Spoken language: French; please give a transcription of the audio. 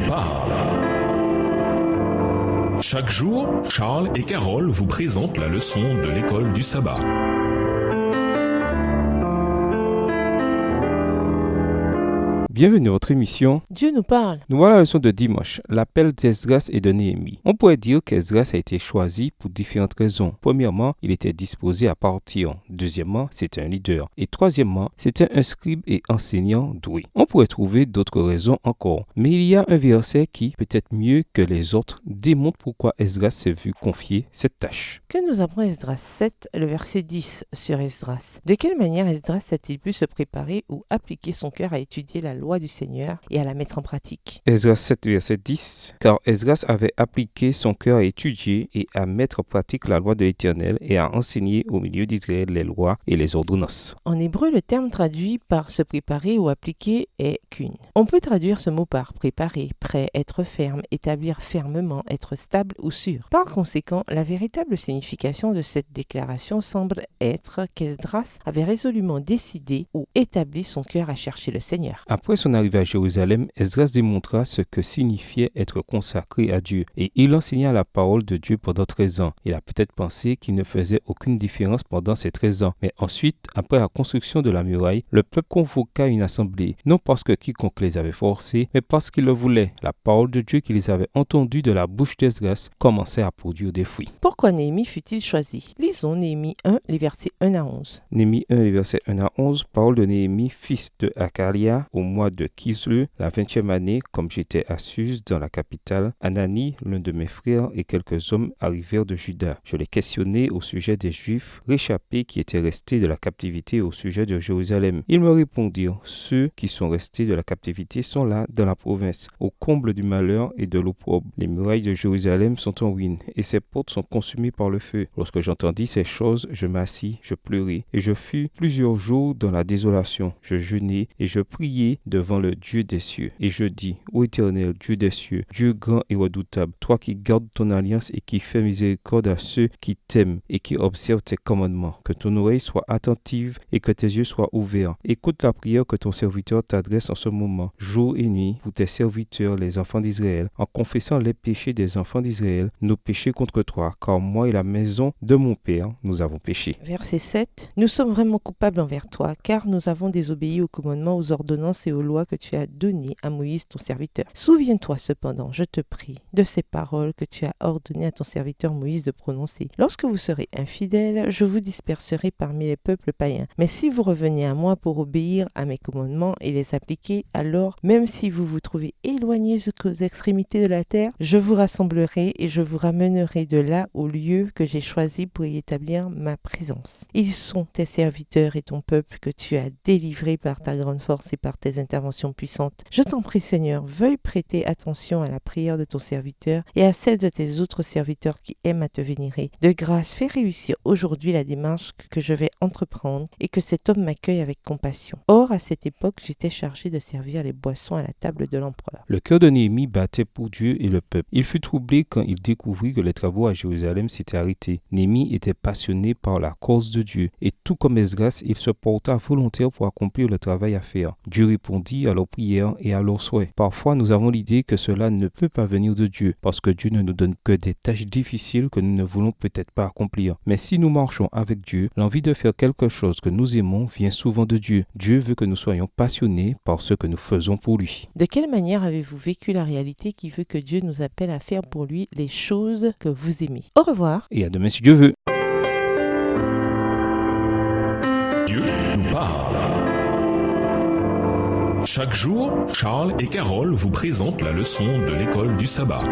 parle. Chaque jour, Charles et Carole vous présentent la leçon de l'école du sabbat. Bienvenue dans votre émission. Dieu nous parle. Nous voilà la leçon de dimanche, l'appel d'Esdras et de Néhémie. On pourrait dire qu'Esdras a été choisi pour différentes raisons. Premièrement, il était disposé à partir. Deuxièmement, c'était un leader. Et troisièmement, c'était un scribe et enseignant doué. On pourrait trouver d'autres raisons encore. Mais il y a un verset qui, peut-être mieux que les autres, démontre pourquoi Esdras s'est vu confier cette tâche. Que nous apprend Esdras 7, le verset 10 sur Esdras? De quelle manière Esdras a-t-il pu se préparer ou appliquer son cœur à étudier la loi du Seigneur et à la mettre en pratique? Esdras 7, verset 10. Car Esdras avait appliqué son cœur à étudier et à mettre en pratique la loi de l'Éternel et à enseigner au milieu d'Israël les lois et les ordonnances. En hébreu, le terme traduit par se préparer ou appliquer est qu'une. On peut traduire ce mot par préparer, prêt, être ferme, établir fermement, être stable ou sûr. Par conséquent, la véritable signification de cette déclaration semble être qu'Esdras avait résolument décidé ou établi son cœur à chercher le Seigneur. Après son arrivée à Jérusalem, Esdras démontra ce que signifiait être consacré à Dieu et il enseigna la parole de Dieu pendant 13 ans. Il a peut-être pensé qu'il ne faisait aucune différence pendant ces 13 ans. Mais ensuite, après la construction de la muraille, le peuple convoqua une assemblée, non parce que quiconque les avait forcés, mais parce qu'il le voulait. La parole de Dieu qu'ils avaient entendue de la bouche d'Esdras commençait à produire des fruits. Pourquoi Néhémie fut-il choisi? Lisons Néhémie 1, les versets 1 à 11. Néhémie 1, les versets 1 à 11, parole de Néhémie, fils de Hakalia, au mois de Kislev, la 20e année, comme j'étais à Suse, dans la capitale, Anani, l'un de mes frères, et quelques hommes arrivèrent de Juda. Je les questionnai au sujet des Juifs réchappés qui étaient restés de la captivité au sujet de Jérusalem. Ils me répondirent, ceux qui sont restés de la captivité sont là dans la province, au comble du malheur et de l'opprobre. Les murailles de Jérusalem sont en ruine, et ses portes sont consumées par le feu. Lorsque j'entendis ces choses, je m'assis, je pleurai, et je fus plusieurs jours dans la désolation. Je jeûnai et je priai devant le Dieu des cieux. Et je dis, ô Éternel, Dieu des cieux, Dieu grand et redoutable, toi qui gardes ton alliance et qui fais miséricorde à ceux qui t'aiment et qui observent tes commandements, que ton oreille soit attentive et que tes yeux soient ouverts. Écoute la prière que ton serviteur t'adresse en ce moment, jour et nuit, pour tes serviteurs, les enfants d'Israël, en confessant les péchés des enfants d'Israël, nos péchés contre toi, car moi et la maison de mon Père, nous avons péché. Verset 7. Nous sommes vraiment coupables envers toi, car nous avons désobéi aux commandements, aux ordonnances et aux lois que tu as données à Moïse ton serviteur. Souviens-toi cependant, je te prie, de ces paroles que tu as ordonnées à ton serviteur Moïse de prononcer. Lorsque vous serez infidèles, je vous disperserai parmi les peuples païens. Mais si vous revenez à moi pour obéir à mes commandements et les appliquer, alors, même si vous vous trouvez éloignés jusqu'aux extrémités de la terre, je vous rassemblerai et je vous ramènerai de là au lieu que j'ai choisi pour y établir ma présence. Ils sont tes serviteurs et ton peuple que tu as délivré par ta grande force et par tes interventions puissantes. Je t'en prie, Seigneur, veuille prêter attention à la prière de ton serviteur et à celle de tes autres serviteurs qui aiment à te vénérer. De grâce, fais réussir aujourd'hui la démarche que je vais entreprendre et que cet homme m'accueille avec compassion. Or, à cette époque, j'étais chargé de servir les boissons à la table de l'empereur. Le cœur de Néhémie battait pour Dieu et le peuple. Il fut troublé quand il découvrit que les travaux à Jérusalem s'étaient arrêtés. Néhémie était passionné par la cause de Dieu et tout comme Esdras, il se porta volontaire pour accomplir le travail à faire. Dieu répondit à leurs prières et à leurs souhaits. Parfois, nous avons l'idée que cela ne peut pas venir de Dieu parce que Dieu ne nous donne que des tâches difficiles que nous ne voulons peut-être pas accomplir. Mais si nous marchons avec Dieu, l'envie de faire quelque chose que nous aimons vient souvent de Dieu. Dieu veut que nous soyons passionnés par ce que nous faisons pour lui. De quelle manière avez-vous vécu la réalité qui veut que Dieu nous appelle à faire pour lui les choses que vous aimez? Au revoir. Et à demain si Dieu veut. Dieu nous parle. Chaque jour, Charles et Carole vous présentent la leçon de l'école du sabbat.